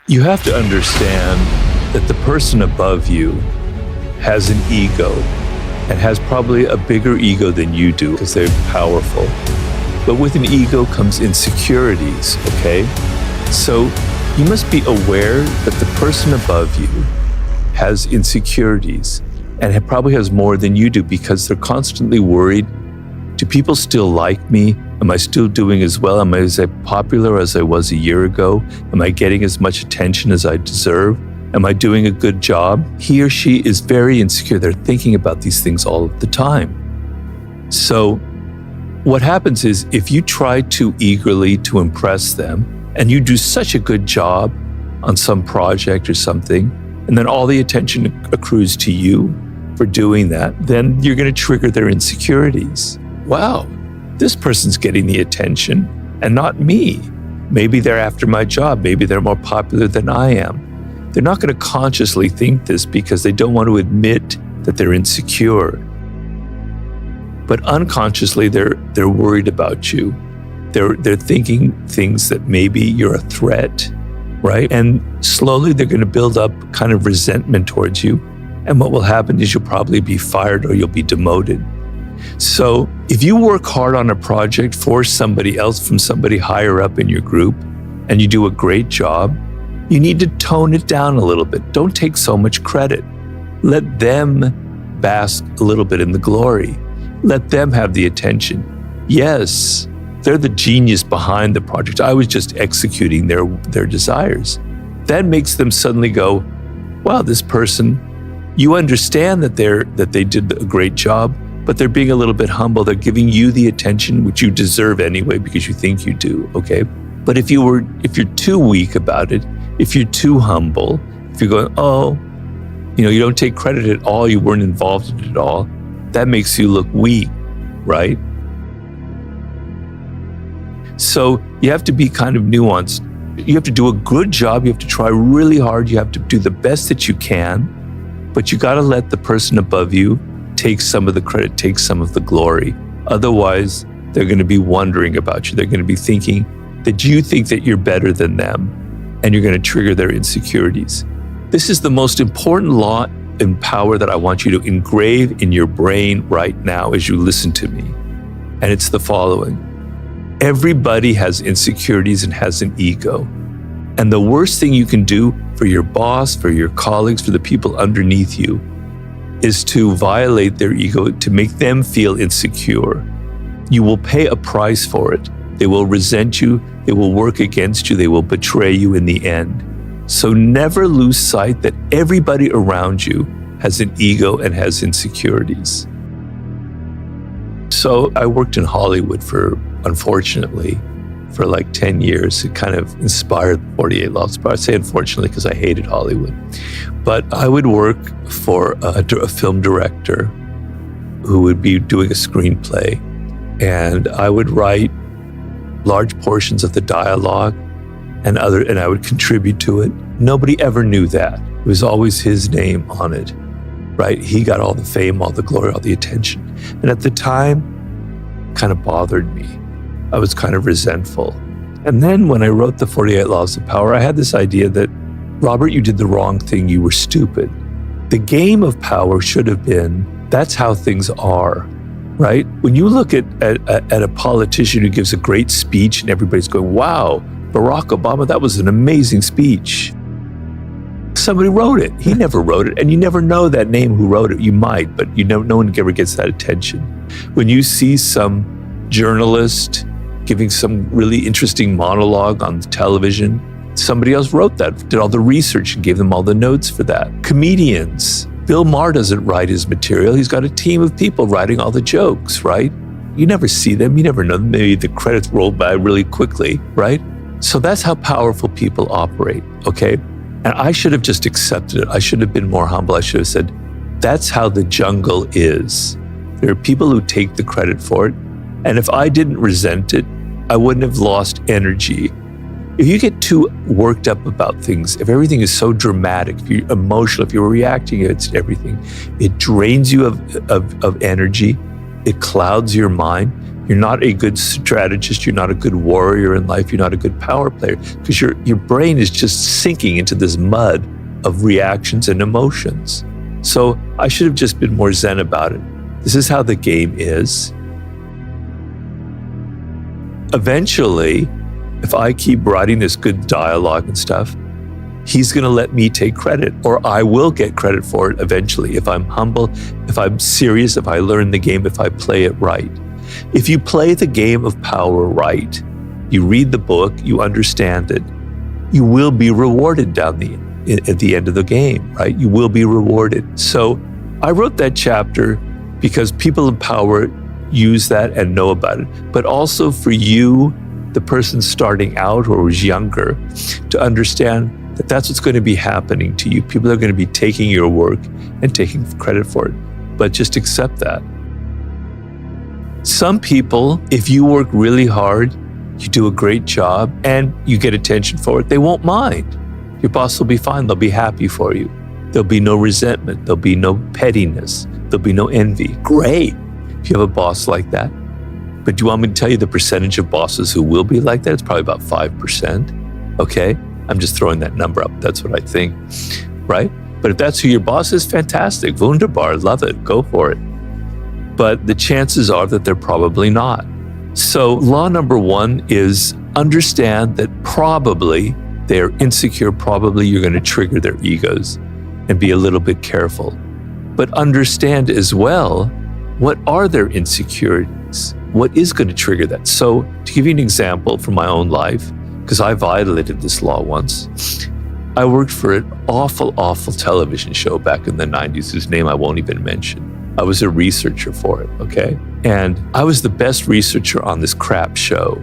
You have to understand that the person above you has an ego and has probably a bigger ego than you do because they're powerful. But with an ego comes insecurities, okay? So you must be aware that the person above you has insecurities and probably has more than you do because they're constantly worried. Do people still like me? Am I still doing as well? Am I as popular as I was a year ago? Am I getting as much attention as I deserve? Am I doing a good job? He or she is very insecure. They're thinking about these things all the time. So what happens is if you try too eagerly to impress them and you do such a good job on some project or something, and then all the attention accrues to you for doing that, then you're going to trigger their insecurities. Wow, this person's getting the attention and not me. Maybe they're after my job. Maybe they're more popular than I am. They're not going to consciously think this because they don't want to admit that they're insecure. But unconsciously, they're worried about you. They're thinking things that maybe you're a threat, right? And slowly they're going to build up kind of resentment towards you. And what will happen is you'll probably be fired or you'll be demoted. So if you work hard on a project for somebody else from somebody higher up in your group and you do a great job, you need to tone it down a little bit. Don't take so much credit. Let them bask a little bit in the glory. Let them have the attention. Yes, they're the genius behind the project. I was just executing their desires. That makes them suddenly go, wow, this person, you understand that they did a great job, but they're being a little bit humble. They're giving you the attention which you deserve anyway because you think you do, okay? But if you're too weak about it, if you're too humble, if you're going, oh, you don't take credit at all, you weren't involved in it at all, that makes you look weak, right? So you have to be kind of nuanced. You have to do a good job. You have to try really hard. You have to do the best that you can, but you got to let the person above you take some of the credit, take some of the glory. Otherwise, they're going to be wondering about you. They're going to be thinking that you think that you're better than them, and you're going to trigger their insecurities. This is the most important law and power that I want you to engrave in your brain right now as you listen to me. And it's the following. Everybody has insecurities and has an ego. And the worst thing you can do for your boss, for your colleagues, for the people underneath you, is to violate their ego, to make them feel insecure. You will pay a price for it. They will resent you. They will work against you. They will betray you in the end. So never lose sight that everybody around you has an ego and has insecurities. So I worked in Hollywood unfortunately, for like 10 years. It kind of inspired 48 Laws. But I say unfortunately because I hated Hollywood. But I would work for a film director who would be doing a screenplay, and I would write large portions of the dialogue and I would contribute to it. Nobody ever knew that. It was always his name on it, right? He got all the fame, all the glory, all the attention. And at the time, it kind of bothered me. I was kind of resentful. And then when I wrote the 48 Laws of Power, I had this idea that, Robert, you did the wrong thing. You were stupid. The game of power should have been, that's how things are, right? When you look at a politician who gives a great speech and everybody's going, wow, Barack Obama, that was an amazing speech. Somebody wrote it. He never wrote it. And you never know that name who wrote it. You might, but no one ever gets that attention. When you see some journalist giving some really interesting monologue on television, somebody else wrote that, did all the research and gave them all the notes for that. Comedians. Bill Maher doesn't write his material. He's got a team of people writing all the jokes, right? You never see them. You never know them. Maybe the credits roll by really quickly, right? So that's how powerful people operate, okay? And I should have just accepted it. I should have been more humble. I should have said, that's how the jungle is. There are people who take the credit for it. And if I didn't resent it, I wouldn't have lost energy. If you get too worked up about things, if everything is so dramatic, if you're emotional, if you're reacting against everything, it drains you of energy. It clouds your mind. You're not a good strategist. You're not a good warrior in life. You're not a good power player because your brain is just sinking into this mud of reactions and emotions. So I should have just been more zen about it. This is how the game is. Eventually, if I keep writing this good dialogue and stuff, he's going to let me take credit, or I will get credit for it eventually. If I'm humble, if I'm serious, if I learn the game, if I play it right. If you play the game of power right, you read the book, you understand it, you will be rewarded at the end of the game, right? You will be rewarded. So I wrote that chapter because people in power use that and know about it, but also for you, the person starting out or was younger, to understand that that's what's going to be happening to you. People are going to be taking your work and taking credit for it, but just accept that. Some people, if you work really hard, you do a great job, and you get attention for it, they won't mind. Your boss will be fine. They'll be happy for you. There'll be no resentment. There'll be no pettiness. There'll be no envy. Great if you have a boss like that. But do you want me to tell you the percentage of bosses who will be like that? It's probably about 5%. Okay? I'm just throwing that number up. That's what I think, right? But if that's who your boss is, fantastic. Wunderbar. Love it. Go for it. But the chances are that they're probably not. So law number one is understand that probably they're insecure. Probably you're going to trigger their egos, and be a little bit careful. But understand as well, what are their insecurities? What is going to trigger that? So to give you an example from my own life, because I violated this law once, I worked for an awful television show back in the 90s, whose name I won't even mention. I was a researcher for it, okay? And I was the best researcher on this crap show.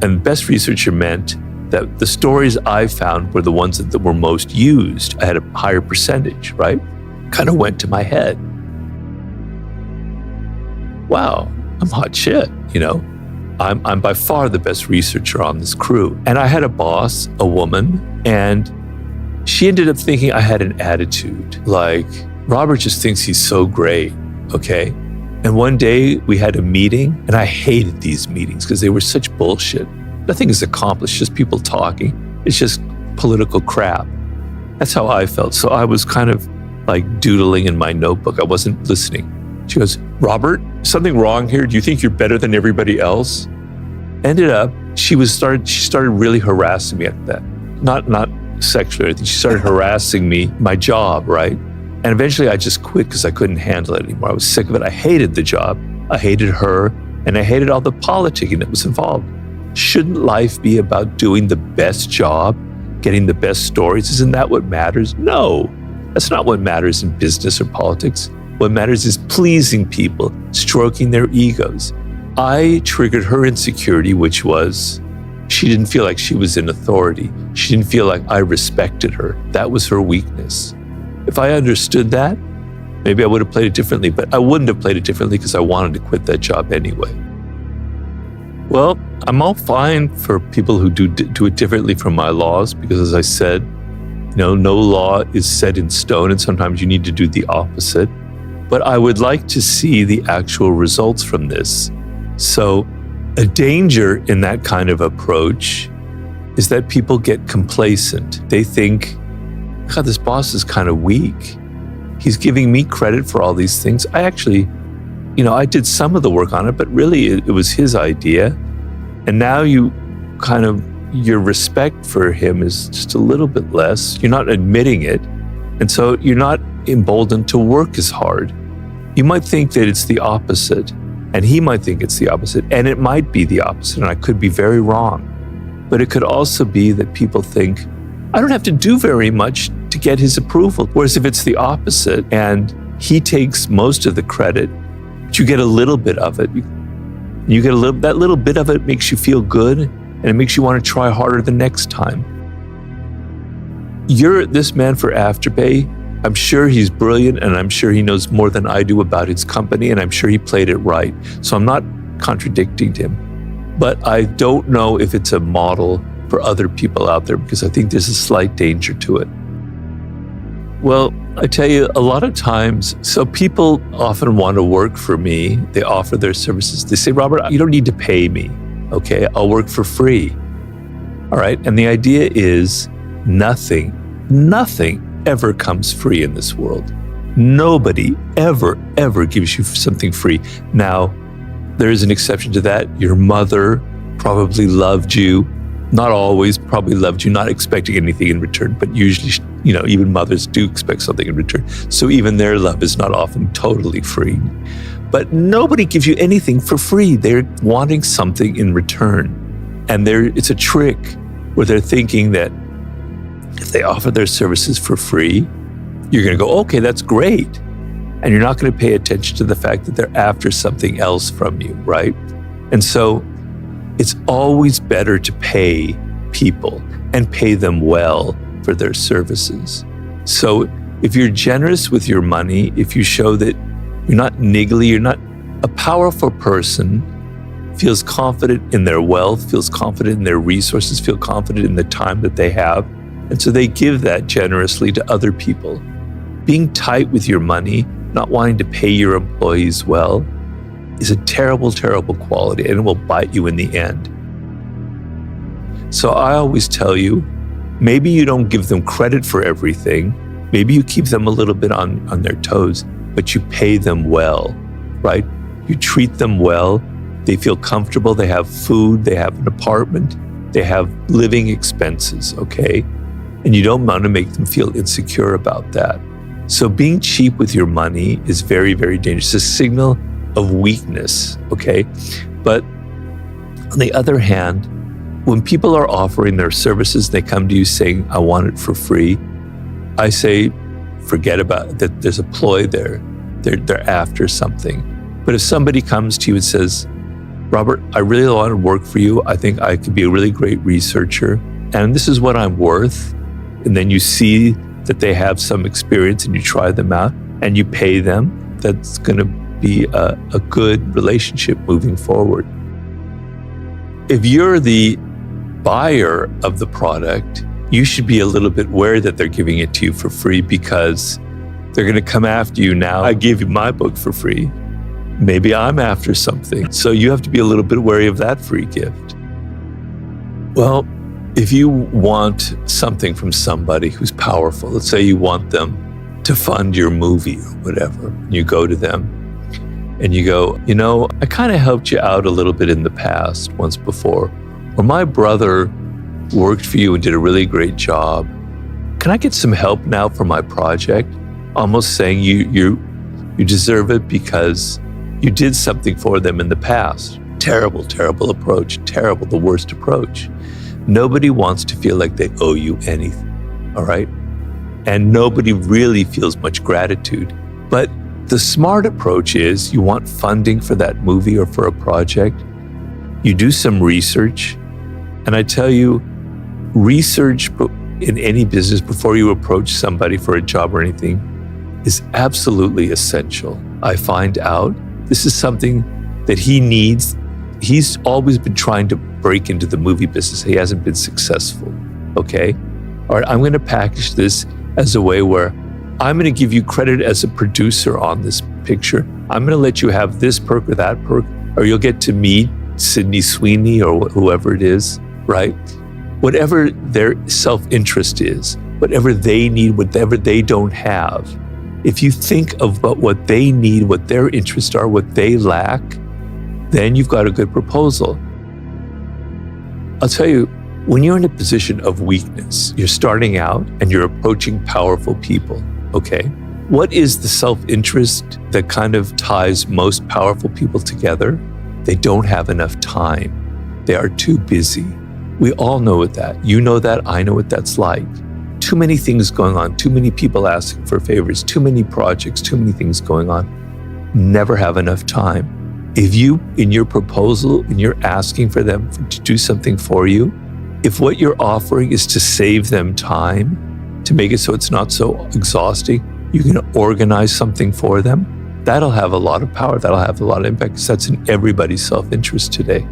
And best researcher meant that the stories I found were the ones that were most used. I had a higher percentage, right? Kind of went to my head. Wow, I'm hot shit, you know? I'm by far the best researcher on this crew. And I had a boss, a woman, and she ended up thinking I had an attitude. Like, Robert just thinks he's so great, okay? And one day we had a meeting, and I hated these meetings because they were such bullshit. Nothing is accomplished, just people talking. It's just political crap. That's how I felt. So I was kind of like doodling in my notebook. I wasn't listening. She goes, Robert, something wrong here? Do you think you're better than everybody else? Ended up, she started really harassing me at that. Not sexually or anything. She started harassing me, my job, right? And eventually I just quit because I couldn't handle it anymore. I was sick of it. I hated the job. I hated her, and I hated all the politicking that was involved. Shouldn't life be about doing the best job, getting the best stories? Isn't that what matters? No, that's not what matters in business or politics. What matters is pleasing people, stroking their egos. I triggered her insecurity, which was she didn't feel like she was in authority. She didn't feel like I respected her. That was her weakness. If I understood that, maybe I would have played it differently, but I wouldn't have played it differently because I wanted to quit that job anyway. Well, I'm all fine for people who do it differently from my laws because, as I said, no law is set in stone, and sometimes you need to do the opposite. But I would like to see the actual results from this. So a danger in that kind of approach is that people get complacent. They think, God, this boss is kind of weak. He's giving me credit for all these things. I actually, I did some of the work on it, but really it was his idea. And now your respect for him is just a little bit less. You're not admitting it. And so you're not emboldened to work as hard. You might think that it's the opposite, and he might think it's the opposite, and it might be the opposite, and I could be very wrong. But it could also be that people think, I don't have to do very much to get his approval. Whereas if it's the opposite, and he takes most of the credit, but you get a little bit of it, that little bit of it makes you feel good, and it makes you want to try harder the next time. You're this man for Afterpay. I'm sure he's brilliant, and I'm sure he knows more than I do about his company, and I'm sure he played it right. So I'm not contradicting him. But I don't know if it's a model for other people out there because I think there's a slight danger to it. Well, I tell you, a lot of times, so people often want to work for me. They offer their services. They say, Robert, you don't need to pay me. Okay, I'll work for free. All right. And the idea is nothing ever comes free in this world. Nobody ever gives you something free. Now, there is an exception to that. Your mother probably loved you. Not always, probably loved you, not expecting anything in return, but usually, even mothers do expect something in return. So even their love is not often totally free. But nobody gives you anything for free. They're wanting something in return. And it's a trick where they're thinking that if they offer their services for free, you're going to go, okay, that's great. And you're not going to pay attention to the fact that they're after something else from you, right? And so it's always better to pay people and pay them well for their services. So if you're generous with your money, if you show that you're not niggly, you're not a powerful person, feels confident in their wealth, feels confident in their resources, feel confident in the time that they have. And so they give that generously to other people. Being tight with your money, not wanting to pay your employees well, is a terrible, terrible quality, and it will bite you in the end. So I always tell you, maybe you don't give them credit for everything. Maybe you keep them a little bit on their toes, but you pay them well, right? You treat them well. They feel comfortable. They have food. They have an apartment. They have living expenses, okay? And you don't want to make them feel insecure about that. So being cheap with your money is very, very dangerous. It's a signal of weakness, okay? But on the other hand, when people are offering their services, they come to you saying, I want it for free, I say, forget about that. There's a ploy there. They're after something. But if somebody comes to you and says, Robert, I really want to work for you. I think I could be a really great researcher, and this is what I'm worth. And then you see that they have some experience and you try them out and you pay them, that's going to be a good relationship moving forward. If you're the buyer of the product, you should be a little bit wary that they're giving it to you for free, because they're going to come after you now. I gave you my book for free. Maybe I'm after something. So you have to be a little bit wary of that free gift. Well, if you want something from somebody who's powerful, let's say you want them to fund your movie or whatever, you go to them and you go, I kind of helped you out a little bit in the past, once before, or my brother worked for you and did a really great job. Can I get some help now for my project? Almost saying you deserve it because you did something for them in the past. Terrible, terrible approach. Terrible, the worst approach. Nobody wants to feel like they owe you anything, all right? And nobody really feels much gratitude. But the smart approach is you want funding for that movie or for a project. You do some research. And I tell you, research in any business before you approach somebody for a job or anything is absolutely essential. I find out this is something that he needs. He's always been trying to break into the movie business. He hasn't been successful, okay? All right, I'm going to package this as a way where I'm going to give you credit as a producer on this picture. I'm going to let you have this perk or that perk, or you'll get to meet Sydney Sweeney or whoever it is, right? Whatever their self-interest is, whatever they need, whatever they don't have. If you think of what they need, what their interests are, what they lack, then you've got a good proposal. I'll tell you, when you're in a position of weakness, you're starting out and you're approaching powerful people, okay? What is the self-interest that kind of ties most powerful people together? They don't have enough time. They are too busy. We all know that. You know that. I know what that's like. Too many things going on, too many people asking for favors, too many projects, too many things going on. Never have enough time. If you, in your proposal, and you're asking for them to do something for you, if what you're offering is to save them time, to make it so it's not so exhausting, you can organize something for them, that'll have a lot of power, that'll have a lot of impact, because that's in everybody's self-interest today.